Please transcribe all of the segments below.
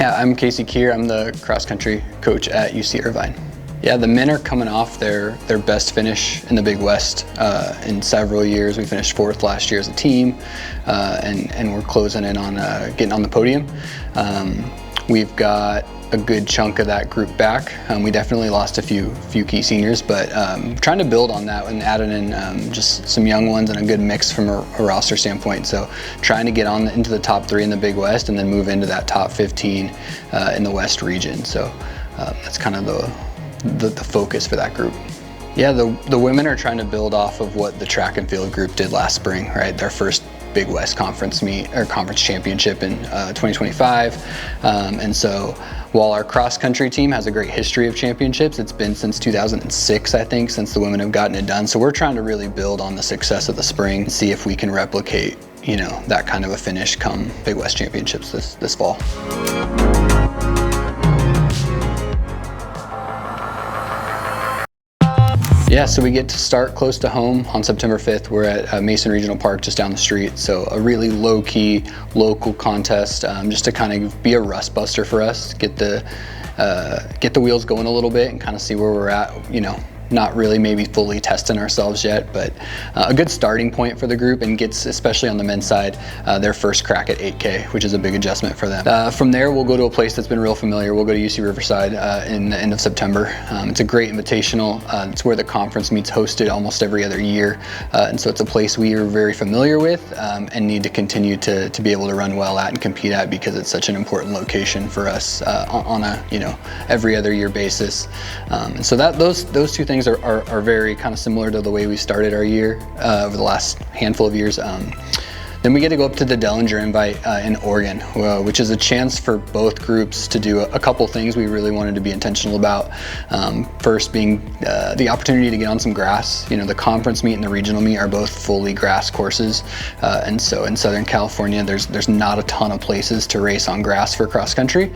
Yeah, I'm Casey Kear. I'm the cross-country coach at UC Irvine. Yeah, the men are coming off their best finish in the Big West in several years. We finished 4th last year as a team, and we're closing in on getting on the podium. We've got a good chunk of that group back. We definitely lost a few key seniors, but trying to build on that and adding in just some young ones and a good mix from a roster standpoint. So trying to get into the top 3 in the Big West and then move into that top 15 in the West region. So that's kind of the focus for that group. Yeah, the women are trying to build off of what the track and field group did last spring, right? Their first Big West conference meet or conference championship in 2025. And so while our cross country team has a great history of championships, it's been since 2006, I think, since the women have gotten it done. So we're trying to really build on the success of the spring and see if we can replicate, that kind of a finish come Big West championships this fall. Yeah, so we get to start close to home on September 5th. We're at Mason Regional Park just down the street. So a really low-key, local contest just to kind of be a rust buster for us, get the wheels going a little bit and kind of see where we're at, not really maybe fully testing ourselves yet, but a good starting point for the group, and gets, especially on the men's side, their first crack at 8K, which is a big adjustment for them. From there, we'll go to a place that's been real familiar. We'll go to UC Riverside in the end of September. It's a great invitational. It's where the conference meets hosted almost every other year, and so it's a place we are very familiar with and need to continue to be able to run well at and compete at, because it's such an important location for us on a every other year basis. And so those two things are very kind of similar to the way we started our year over the last handful of years. Then we get to go up to the Dellinger Invite in Oregon, which is a chance for both groups to do a couple things we really wanted to be intentional about. First being the opportunity to get on some grass. The conference meet and the regional meet are both fully grass courses, and so in Southern California there's not a ton of places to race on grass for cross country.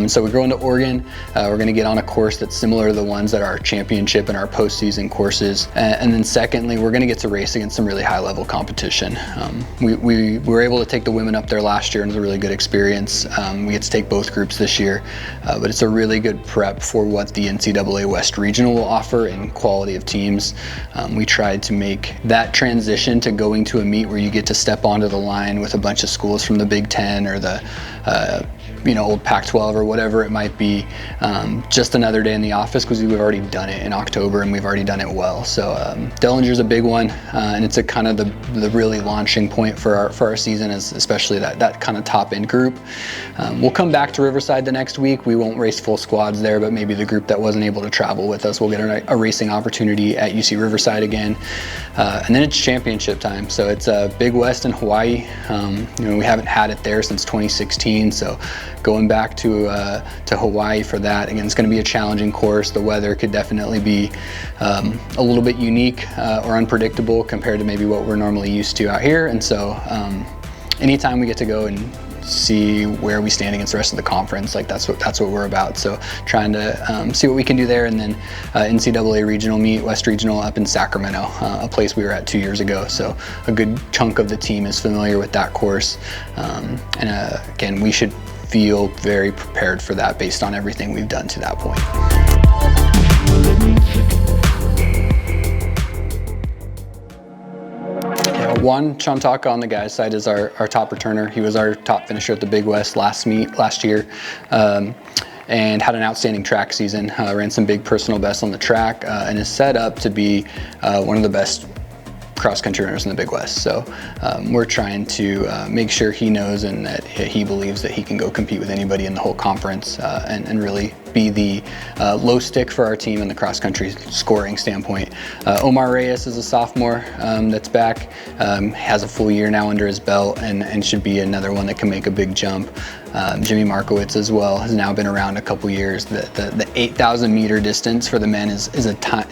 So we go into Oregon. We're going to get on a course that's similar to the ones that are our championship and our postseason courses, and then secondly, we're going to get to race against some really high level competition. We were able to take the women up there last year, and it was a really good experience. We get to take both groups this year, but it's a really good prep for what the NCAA West Regional will offer in quality of teams. We tried to make that transition to going to a meet where you get to step onto the line with a bunch of schools from the Big Ten or the old Pac-12 or whatever it might be, just another day in the office, because we've already done it in October and we've already done it well. So Dellinger's a big one, and it's a kind of the really launching point for our season, especially that kind of top end group. We'll come back to Riverside the next week. We won't race full squads there, but maybe the group that wasn't able to travel with us will get a racing opportunity at UC Riverside again. And then it's championship time. So it's Big West in Hawaii. We haven't had it there since 2016. So going back to Hawaii for that, again, it's going to be a challenging course. The weather could definitely be a little bit unique or unpredictable compared to maybe what we're normally used to out here. And so anytime we get to go and see where we stand against the rest of the conference, that's what we're about. So trying to see what we can do there. And then NCAA regional meet, West Regional up in Sacramento, a place we were at 2 years ago. So a good chunk of the team is familiar with that course. And again, we should feel very prepared for that based on everything we've done to that point. Juan Chantaka on the guys' side is our top returner. He was our top finisher at the Big West last year, and had an outstanding track season. Ran some big personal bests on the track, and is set up to be one of the best cross-country runners in the Big West. So we're trying to make sure he knows and that he believes that he can go compete with anybody in the whole conference, and really be the low stick for our team in the cross-country scoring standpoint. Omar Reyes is a sophomore that's back, has a full year now under his belt, and should be another one that can make a big jump. Jimmy Markowitz as well has now been around a couple years. The 8,000 meter distance for the men is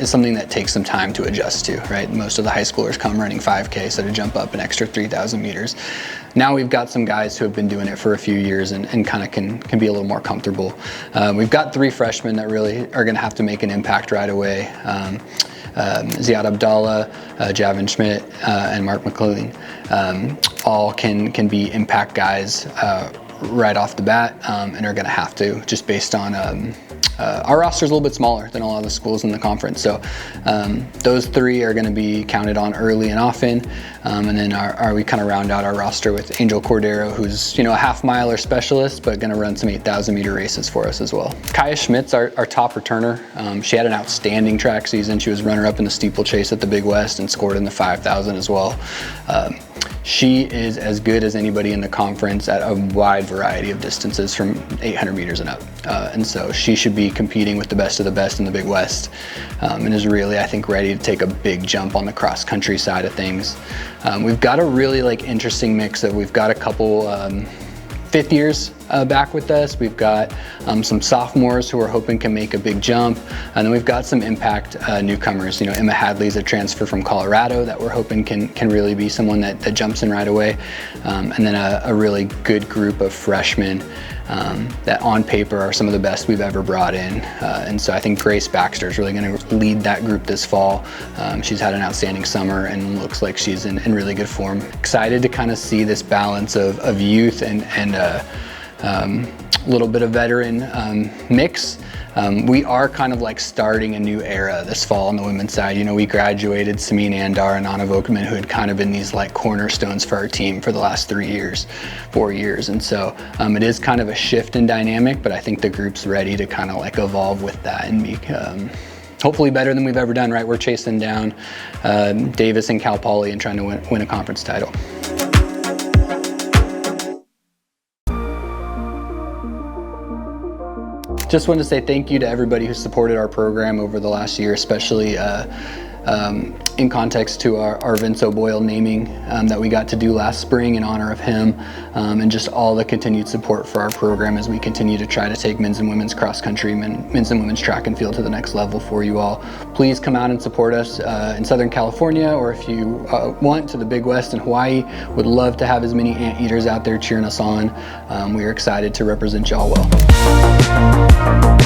something that takes some time to adjust to, right? Most of the high schoolers come running 5K, so to jump up an extra 3,000 meters. Now we've got some guys who have been doing it for a few years and kind of can be a little more comfortable. We've got 3 freshmen that really are going to have to make an impact right away. Ziad Abdallah, Javin Schmidt, and Mark McLean all can be impact guys right off the bat, and are going to have to, just based on our roster is a little bit smaller than a lot of the schools in the conference. So those three are going to be counted on early and often. And then we kind of round out our roster with Angel Cordero, who's, a half-miler specialist, but going to run some 8,000-meter races for us as well. Kaya Schmidt's our top returner. She had an outstanding track season. She was runner-up in the steeplechase at the Big West and scored in the 5,000 as well. She is as good as anybody in the conference at a wide variety of distances from 800 meters and up. And so she should be competing with the best of the best in the Big West, and is really, I think, ready to take a big jump on the cross-country side of things. We've got a really interesting mix of, we've got a couple fifth years back with us. We've got some sophomores who we're hoping can make a big jump, and then we've got some impact newcomers. Emma Hadley's a transfer from Colorado that we're hoping can really be someone that jumps in right away, and then a really good group of freshmen that on paper are some of the best we've ever brought in. And so I think Grace Baxter is really going to lead that group this fall. She's had an outstanding summer and looks like she's in really good form. Excited to kind of see this balance of youth and a little bit of veteran mix. We are kind of starting a new era this fall on the women's side. We graduated Sameen Andar and Anna Vokman, who had kind of been these cornerstones for our team for the last 4 years. And so it is kind of a shift in dynamic, but I think the group's ready to kind of evolve with that and be hopefully better than we've ever done, right? We're chasing down Davis and Cal Poly and trying to win a conference title. Just wanted to say thank you to everybody who supported our program over the last year, especially in context to our Vince O'Boyle naming that we got to do last spring in honor of him, and just all the continued support for our program as we continue to try to take men's and women's cross country, men's and women's track and field to the next level for you all. Please come out and support us in Southern California, or if you want, to the Big West and Hawaii. Would love to have as many anteaters out there cheering us on. We are excited to represent y'all well.